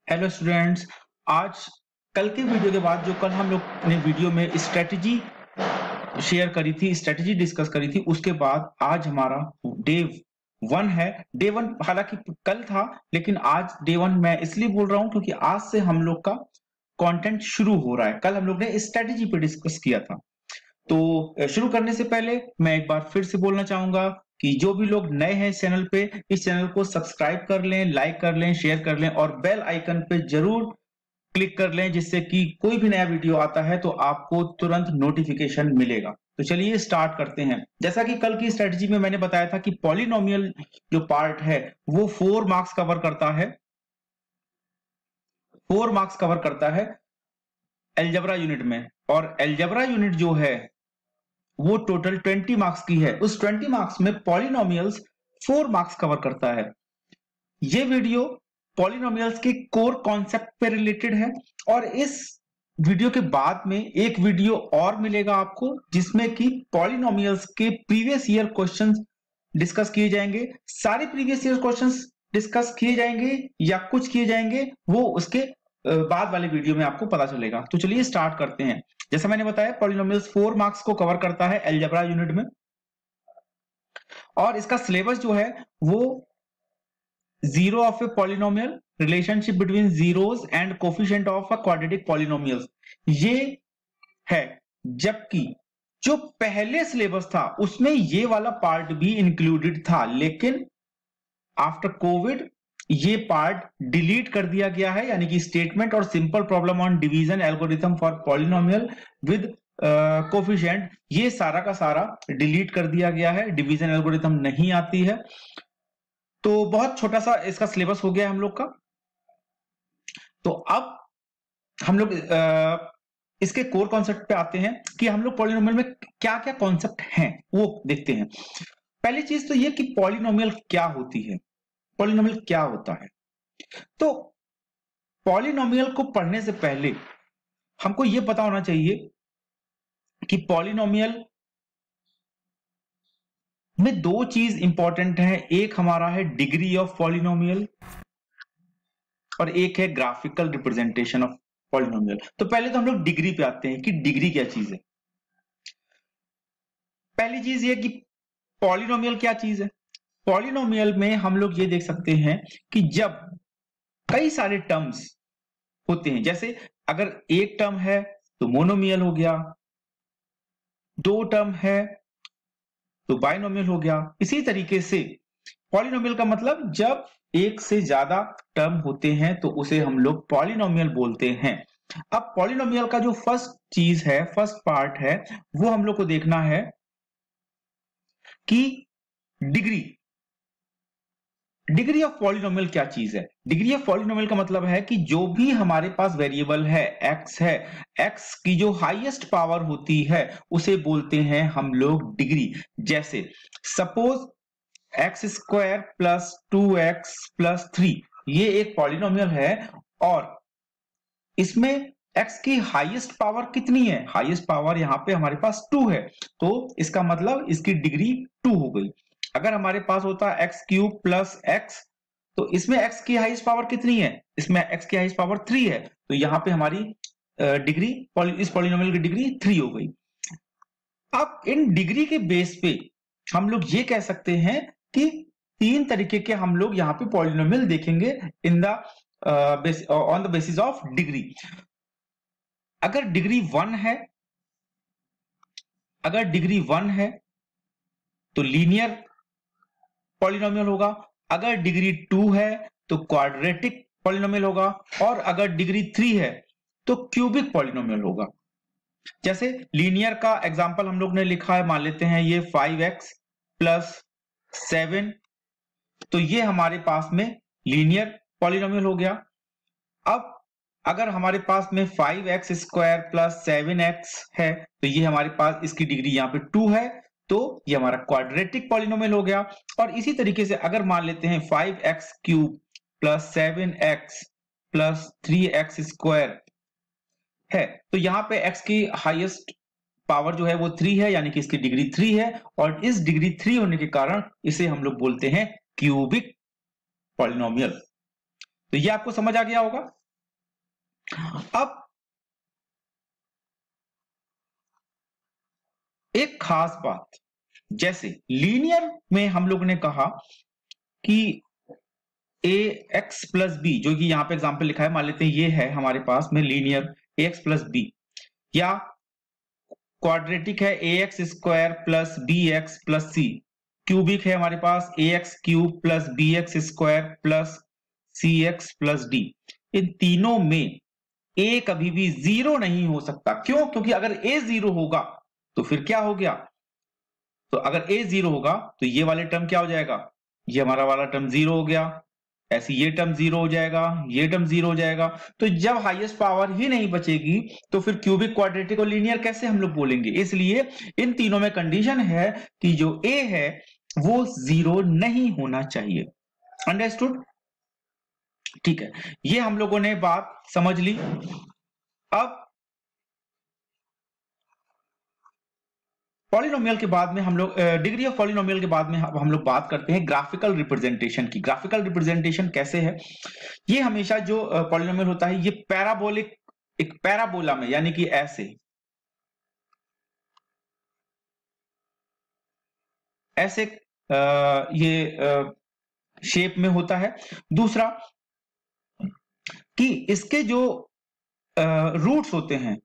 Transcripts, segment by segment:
Hello students. आज कल के वीडियो के बाद जो कल हम लोग ने वीडियो में स्ट्रेटजी शेयर करी थी, स्ट्रेटजी डिस्कस करी थी, उसके बाद आज हमारा डे वन है। डे वन हालांकि कल था, लेकिन आज डे वन मैं इसलिए बोल रहा हूं क्योंकि आज से हम लोग का कंटेंट शुरू हो रहा है। कल हम लोग ने स्ट्रेटजी पे डिस्कस किया था। तो शुरू करने से पहले मैं एक बार फिर से बोलना चाहूंगा कि जो भी लोग नए हैं इस चैनल पे, इस चैनल को सब्सक्राइब कर लें, लाइक कर लें, शेयर कर लें और बेल आइकन पे जरूर क्लिक कर लें, जिससे कि कोई भी नया वीडियो आता है तो आपको तुरंत नोटिफिकेशन मिलेगा। तो चलिए स्टार्ट करते हैं। जैसा कि कल की स्ट्रेटजी में मैंने बताया था कि पॉलिनोमियल जो पार्ट है वो 4 मार्क्स कवर करता है। 4 मार्क्स कवर करता है अलजेब्रा यूनिट में, और अलजेब्रा यूनिट जो है वो टोटल 20 मार्क्स की है। उस 20 मार्क्स में पॉलिनोमियल्स 4 मार्क्स कवर करता है। ये वीडियो पॉलिनोमियल्स के कोर कॉन्सेप्ट पे रिलेटेड है, और इस वीडियो के बाद में एक वीडियो और मिलेगा आपको जिसमें कि पॉलिनोमियल्स के प्रीवियस ईयर क्वेश्चंस डिस्कस किए जाएंगे। सारे प्रीवियस ईयर क्वेश्चंस डिस्कस किए जाएंगे या कुछ किए जाएंगे, वो उसके बाद वाले वीडियो में आपको पता चलेगा। तो चलिए स्टार्ट करते हैं। जैसा मैंने बताया, पॉलिनोमियल्स 4 मार्क्स को कवर करता है अलजेब्रा यूनिट में, और इसका सिलेबस जो है वो zero of a polynomial, relationship between zeros and coefficient of a quadratic polynomials, ये है। जबकि जो पहले सिलेबस था उसमें ये वाला पार्ट भी इंक्लूडेड था, लेकिन आफ्टर कोविड ये पार्ट डिलीट कर दिया गया है, यानी कि स्टेटमेंट और simple problem on division algorithm for polynomial with coefficient, ये सारा का सारा डिलीट कर दिया गया है। डिवीजन एल्गोरिथम नहीं आती है। तो बहुत छोटा सा इसका सिलेबस हो गया है हम लोग का। तो अब हम लोग इसके कोर कॉन्सेप्ट पे आते हैं कि हम लोग पॉलिनोमियल में क्या क्या कॉन्सेप्ट हैं वो देखते हैं। पहली चीज तो ये कि पॉलिनोमियल क्या होती है, पॉलिनोमियल क्या होता है। तो पॉलिनोमियल को पढ़ने से पहले हमको ये पता होना चाहिए कि पॉलिनोमियल में दो चीज इंपॉर्टेंट है। एक हमारा है डिग्री ऑफ पॉलिनोमियल, और एक है ग्राफिकल रिप्रेजेंटेशन ऑफ पॉलिनोमियल। तो पहले तो हम लोग डिग्री पे आते हैं कि डिग्री क्या चीज है। पहली चीज ये कि पॉलिनोमियल क्या चीज है। पॉलिनोमियल में हम लोग ये देख सकते हैं कि जब कई सारे टर्म्स होते हैं, जैसे अगर एक टर्म है तो मोनोमियल हो गया, दो टर्म है तो बाइनोमियल हो गया। इसी तरीके से पॉलिनोमियल का मतलब जब एक से ज्यादा टर्म होते हैं तो उसे हम लोग पॉलिनोमियल बोलते हैं। अब पॉलिनोमियल का जो फर्स्ट चीज है, फर्स्ट पार्ट है, वो हम लोग को देखना है कि डिग्री, डिग्री ऑफ पॉलिनोमियल क्या चीज है। डिग्री ऑफ पॉलिनोमियल का मतलब है कि जो भी हमारे पास वेरिएबल है, एक्स है, एक्स की जो हाईएस्ट पावर होती है उसे बोलते हैं हम लोग डिग्री। जैसे suppose x square plus 2x plus 3, ये एक पॉलिनोमियल है, और इसमें x की हाईएस्ट पावर कितनी है? हाईएस्ट पावर यहां पे हमारे पास 2 है, तो इसका मतलब इसकी डिग्री 2 हो गई। अगर हमारे पास होता एक्स क्यूब प्लस एक्स, तो इसमें x की हाईएस्ट पावर कितनी है? इसमें x की हाईएस्ट पावर 3 है, तो यहां पे हमारी डिग्री, इस पॉलिनोमियल की डिग्री 3 हो गई। अब इन डिग्री के बेस पे हम लोग ये कह सकते हैं कि तीन तरीके के हम लोग यहाँ पे पॉलिनोमियल देखेंगे in the on the basis of degree. अगर डिग्री 1 है, अगर डिग्री 1 है तो लीनियर पॉलिनोमियल होगा। अगर डिग्री 2 है तो क्वाड्रेटिक पॉलिनोमियल होगा, और अगर डिग्री 3 है तो क्यूबिक पॉलिनोमियल होगा। जैसे लीनियर का एग्जांपल हम लोग ने लिखा है, मान लेते हैं ये 5x प्लस 7, तो ये हमारे पास में लीनियर पॉलिनोमियल हो गया। अब अगर हमारे पास में 5x स्क्वायर प्लस 7x है, तो ये हमारे पास इसकी डिग्री यहाँ पे 2 है, तो ये हमारा क्वाड्रेटिक पॉलिनोमियल हो गया। और इसी तरीके से अगर मान लेते हैं 5x cube plus 7x plus 3x square है, तो यहाँ पे x की हाईएस्ट पावर जो है वो 3 है, यानी कि इसकी डिग्री 3 है, और इस डिग्री 3 होने के कारण इसे हम लोग बोलते हैं क्यूबिक पॉलिनोमियल। तो ये आपको समझ आ गया होगा। अब एक खास बात, जैसे लीनियर में हम लोग ने कहा कि ए एक्स प्लस बी, जो कि यहां पे एग्जाम्पल लिखा है, मान लेते हैं ये है हमारे पास में linear a x plus b, या क्वाड्रेटिक है a x square plus b x plus c, cubic है हमारे पास a x cube plus b x square plus c x plus d. इन तीनों में ए कभी भी जीरो नहीं हो सकता। क्यों? क्योंकि अगर ए जीरो होगा तो फिर क्या हो गया, तो अगर ए जीरो होगा तो ये वाले टर्म क्या हो जाएगा, ये हमारा वाला टर्म जीरो हो गया, ऐसे ये टर्म जीरो हो जाएगा, ये टर्म जीरो हो जाएगा। तो जब हाईएस्ट पावर ही नहीं बचेगी तो फिर क्यूबिक, क्वाड्रेटिक और लीनियर कैसे हम लोग बोलेंगे। इसलिए इन तीनों में कंडीशन है कि जो ए है वो जीरो नहीं होना चाहिए। अंडरस्टूड? ठीक है, ये हम लोगों ने बात समझ ली। अब पॉलिनोमियल के बाद में हम लोग डिग्री ऑफ पॉलिनोमियल के बाद में हम लोग बात करते हैं ग्राफिकल रिप्रेजेंटेशन की। ग्राफिकल रिप्रेजेंटेशन कैसे है? ये हमेशा जो पॉलिनोमियल होता है ये पैराबोलिक, एक पैराबोला में, यानी कि ऐसे ऐसे ये शेप में होता है। दूसरा कि इसके जो रूट्स होते हैं,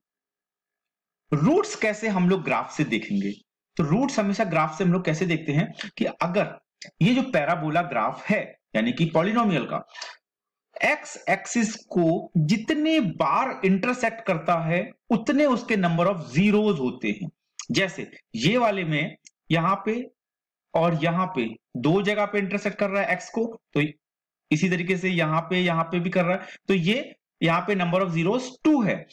रूट्स कैसे हम लोग ग्राफ से देखेंगे, तो रूट्स हमेशा ग्राफ से हम लोग कैसे देखते हैं कि अगर ये जो पैराबोला ग्राफ है यानी कि पॉलिनोमियल का, एक्स एक्सिस को जितने बार इंटरसेक्ट करता है उतने उसके नंबर ऑफ जीरोज होते हैं। जैसे ये वाले में यहां पे और यहां पे दो जगह पे इंटरसेक्ट कर रहा है एक्स को, तो इसी तरीके से यहां पे भी कर रहा है, तो ये यहां पे नंबर ऑफ जीरोस 2 है।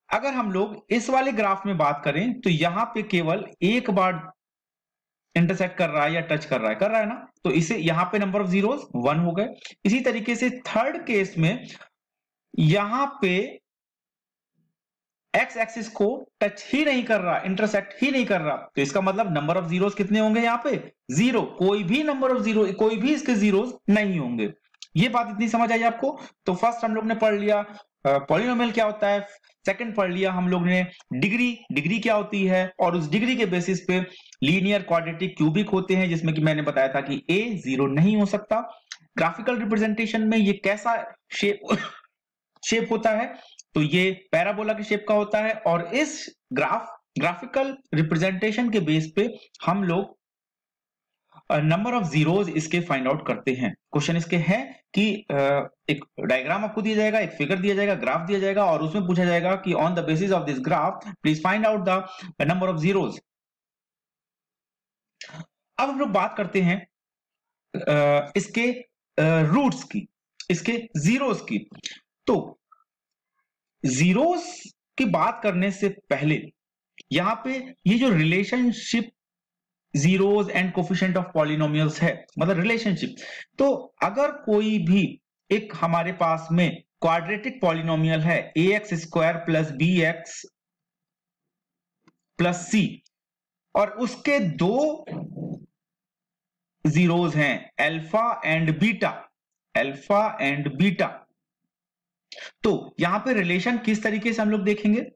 अगर हम लोग इस वाले ग्राफ में बात करें तो यहां पे केवल एक बार इंटरसेक्ट कर रहा है या टच कर रहा है ना, तो इसे यहां पे नंबर ऑफ जीरोस 1 हो गए। इसी तरीके से थर्ड केस में यहां पे एक्स एक्सिस को टच ही नहीं कर रहा, इंटरसेक्ट ही नहीं कर रहा, तो इसका मतलब नंबर ऑफ जीरोस कितने होंगे यहाँ पे, जीरो। कोई भी नंबर ऑफ जीरो, कोई भी इसके जीरोस नहीं होंगे। ये बात इतनी समझ आई आपको? तो फर्स्ट हम लोग ने पढ़ लिया पॉलिनोमियल क्या होता है, सेकंड पढ़ लिया हम लोग ने डिग्री क्या होती है, और उस डिग्री के बेसिस पे लीनियर, क्वाड्रेटिक, क्यूबिक होते हैं, जिसमें कि मैंने बताया था कि ए जीरो नहीं हो सकता। ग्राफिकल रिप्रेजेंटेशन में ये कैसा शेप होता है, तो ये पैराबोला के शेप का होता है, और इस ग्राफिकल रिप्रेजेंटेशन के बेस पे हम लोग नंबर ऑफ जीरोज इसके फाइंड आउट करते हैं। क्वेश्चन इसके है कि एक डायग्राम आपको दिया जाएगा, एक फिगर दिया जाएगा, ग्राफ दिया जाएगा, और उसमें पूछा जाएगा कि on the basis of this graph please find out the number of zeros. अब हम लोग बात करते हैं इसके रूट्स की, इसके जीरोस की। तो जीरोस की बात करने से पहले यहां पे ये जो relationship zeros and coefficient of polynomials है, मतलब रिलेशनशिप, तो अगर कोई भी एक हमारे पास में क्वाड्रेटिक पॉलिनोमियल है a x square plus b x plus c, और उसके दो जीरोस हैं alpha and beta, alpha and beta, तो यहां पे रिलेशन किस तरीके से हम लोग देखेंगे,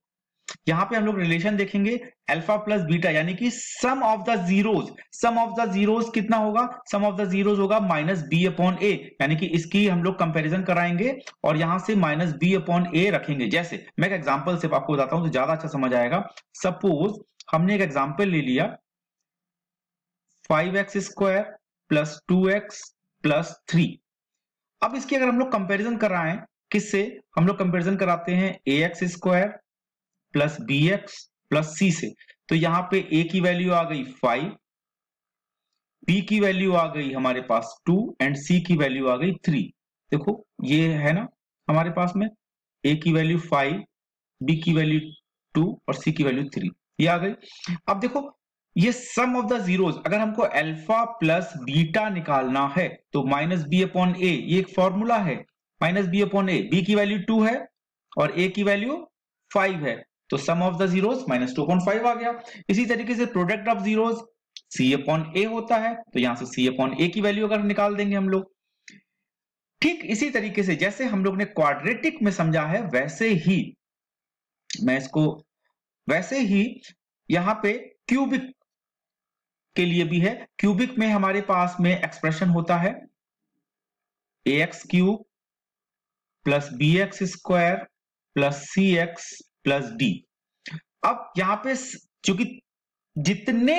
यहां पे हम लोग रिलेशन देखेंगे अल्फा प्लस बीटा, यानी कि sum of the zeros, sum of the zeros कितना होगा, सम ऑफ द जीरोस होगा माइनस बी अपॉन ए, यानी कि इसकी हम लोग कंपैरिजन कराएंगे और यहां से माइनस बी अपॉन ए रखेंगे। जैसे मैं एक एग्जांपल से आपको बताता हूं तो ज्यादा अच्छा समझ आएगा। सपोज हमने एक एग्जांपल ले लिया 5x square plus 2x plus 3। अब इसकी अगर हम लोग कंपैरिजन कराएं, किससे हम लोग कंपैरिजन कराते हैं, a x square plus b x plus c से, तो यहां पे a की वैल्यू आ गई 5, b की वैल्यू आ गई हमारे पास 2 एंड c की वैल्यू आ गई 3। देखो ये है ना हमारे पास में a की वैल्यू 5, b की वैल्यू 2 और c की वैल्यू 3, ये आ गई। अब देखो ये सम ऑफ द जीरोस, अगर हमको अल्फा प्लस बीटा निकालना है तो माइनस बी अपॉन ए, ये एक फॉर्मूला है, minus b upon a, b की वैल्यू 2 है और a की वैल्यू 5 है, तो sum of the zeros minus 2.5 आ गया। इसी तरीके से product of zeros c upon a होता है, तो यहां से c अपॉन ए की वैल्यू अगर निकाल देंगे हम लोग, ठीक इसी तरीके से जैसे हम लोग ने क्वाड्रेटिक में समझा है वैसे ही यहाँ पे क्यूबिक के लिए भी है। क्यूबिक में हमारे पास में एक्सप्रेशन होता है ax cube plus bx square plus cx plus d। अब यहाँ पे चूंकि जितने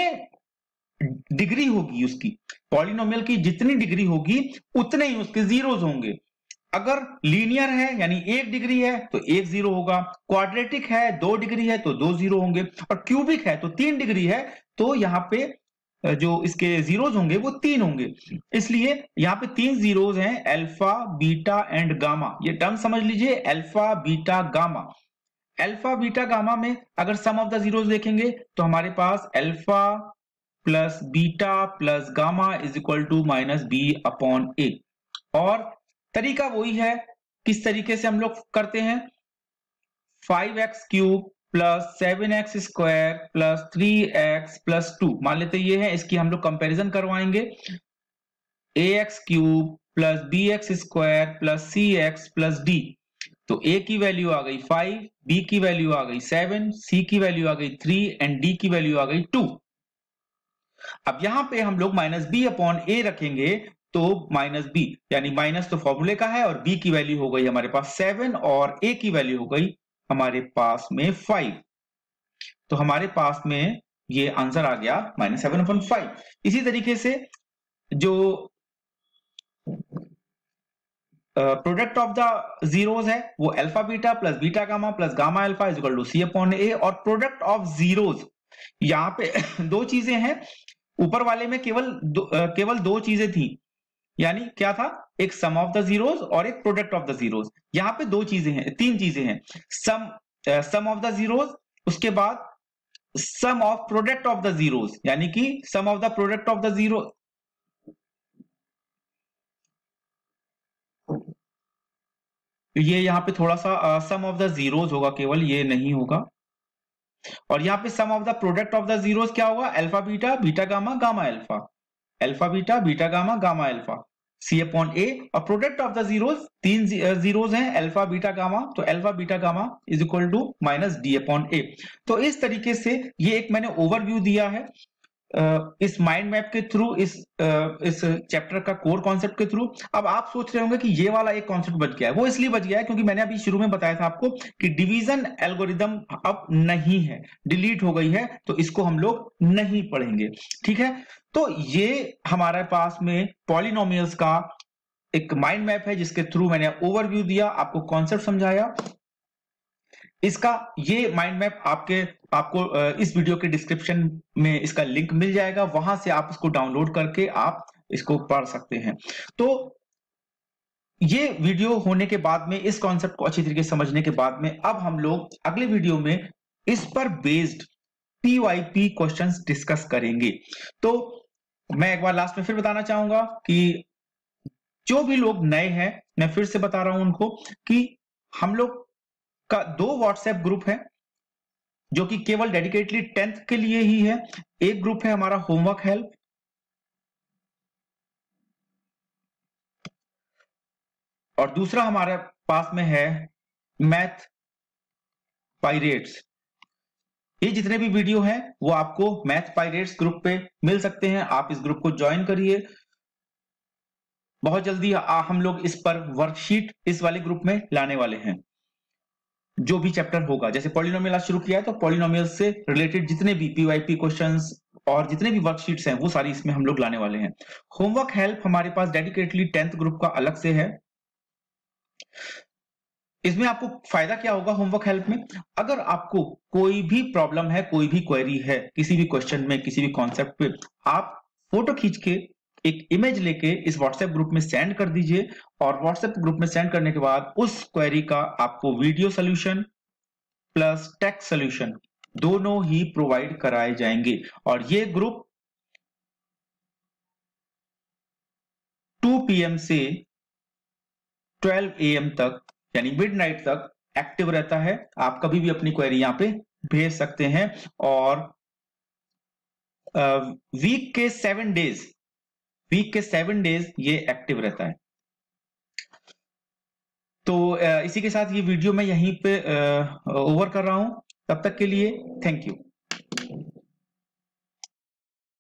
डिग्री होगी उसकी, पॉलिनोमियल की जितनी डिग्री होगी उतने ही उसके जीरोस होंगे। अगर लीनियर है यानी 1 डिग्री है तो 1 जीरो होगा, क्वाड्रेटिक है 2 डिग्री है तो 2 जीरो होंगे, और क्यूबिक है तो 3 डिग्री है तो यहाँ पे जो इसके जीरोस होंगे वो 3 होंगे। इसलिए यहाँ पे 3 जीरोस हैं, अल्फा बीटा एंड गामा। ये टर्म समझ लीजिए, alpha beta gamma. Alpha beta gamma में अगर सम ऑफ द जीरोस देखेंगे तो हमारे पास alpha plus beta plus gamma is equal to minus b upon a. और तरीका वही है, किस तरीके से हम लोग करते हैं, 5x cube plus 7x square plus 3x plus 2 मान लेते ये है, इसकी हम लोग कंपैरिजन करवाएंगे। ax cube plus bx square plus cx plus d, तो a की वैल्यू आ गई 5, b की वैल्यू आ गई 7, c की वैल्यू आ गई 3 एंड d की वैल्यू आ गई 2। अब यहां पे हम लोग माइनस बी अपॉन ए रखेंगे तो माइनस बी यानी माइनस तो फॉर्मूले का है, और b की वैल्यू हो गई हमारे पास 7 और a की वैल्यू हो गई हमारे पास में 5। तो हमारे पास में ये आंसर आ गया -7/5। इसी तरीके से जो प्रोडक्ट ऑफ द जीरोस है वो alpha beta plus beta gamma plus gamma alpha is equal to c upon a. और प्रोडक्ट ऑफ जीरोस यहाँ पे दो चीजें हैं, ऊपर वाले में केवल दो चीजें थी, यानी क्या था, एक सम ऑफ द जीरोस और एक प्रोडक्ट ऑफ द जीरोस। यहाँ पे दो चीजें हैं, तीन चीजें हैं, सम ऑफ द जीरोस, उसके बाद sum of product of the zeros, यानी कि sum of the product of the zero, ये यहाँ पे थोड़ा सा सम ऑफ द जीरोस होगा, केवल ये नहीं होगा। और यहाँ पे sum of the product of the zeros क्या होगा, alpha beta beta gamma gamma alpha, alpha beta beta gamma gamma alpha c upon a. और प्रोडक्ट ऑफ द जीरोस, तीन जीरोस हैं अल्फा बीटा गामा, तो alpha beta gamma is equal to minus d upon a. तो इस तरीके से ये एक मैंने ओवरव्यू दिया है इस माइंड मैप के थ्रू, इस चैप्टर का कोर कॉन्सेप्ट के थ्रू। अब आप सोच रहे होंगे कि ये वाला एक कॉन्सेप्ट बच गया है, वो इसलिए बच गया है क्योंकि मैंने अभी शुरू में बताया था आपको कि डिवीजन एल्गोरिदम अब नहीं है, डिलीट हो गई है, तो इसको हम लोग नहीं पढ़ेंगे। ठीक है, तो ये हमारे पास में पॉलिनोमियल्स का एक माइंड मैप है जिसके थ्रू मैंने ओवरव्यू दिया, आपको कॉन्सेप्ट समझाया। इसका ये माइंड मैप आपको इस वीडियो के डिस्क्रिप्शन में इसका लिंक मिल जाएगा, वहां से आप इसको डाउनलोड करके आप इसको पढ़ सकते हैं। तो ये वीडियो होने के बाद में, इस कॉन्सेप्ट को अच्छी तरीके से समझने के बाद में, अब हम लोग अगले वीडियो में इस पर बेस्ड PYP क्वेश्चंस डिस्कस करेंगे। तो मैं एक बार लास्ट में फिर बताना चाहूंगा कि जो भी लोग नए हैं, मैं फिर से बता रहा हूं उनको कि हम लोग का 2 व्हाट्सएप ग्रुप है जो कि केवल डेडिकेटली 10th के लिए ही है। एक ग्रुप है हमारा होमवर्क हेल्प, और दूसरा हमारे पास में है मैथ पाइरेट्स। ये जितने भी वीडियो हैं वो आपको मैथ पाइरेट्स ग्रुप पे मिल सकते हैं, आप इस ग्रुप को ज्वाइन करिए। बहुत जल्दी हम लोग इस पर वर्कशीट इस वाले ग्रुप में लाने वाले हैं। जो भी चैप्टर होगा, जैसे पॉलिनोमियल आज शुरू किया है तो पॉलिनोमियल से रिलेटेड जितने भी PYP क्वेश्चंस और जितने भी वर्कशीट्स हैं वो सारी इसमें हम लोग लाने वाले हैं। होमवर्क हेल्प हमारे पास डेडिकेटली 10th ग्रुप का अलग से है। इसमें आपको फायदा क्या होगा होमवर्क हेल्प में, अगर आपको कोई भी प्रॉब्लम है, कोई भी क्वेरी है किसी भी क्वेश्चन में, किसी भी कॉन्सेप्ट पे, आप फोटो खींच के एक इमेज लेके इस व्हाट्सएप ग्रुप में सेंड कर दीजिए, और व्हाट्सएप ग्रुप में सेंड करने के बाद उस क्वेरी का आपको video solution plus text solution दोनों ही प्रोवाइड कराए जाएंगे। और ये ग्रुप 2 PM से 12 AM तक यानी मिडनाइट तक एक्टिव रहता है। आप कभी भी अपनी क्वेरी यहां पे भेज सकते हैं, और वीक के 7 डेज ये एक्टिव रहता है। तो इसी के साथ ये वीडियो मैं यहीं पे ओवर कर रहा हूँ। तब तक के लिए थैंक यू।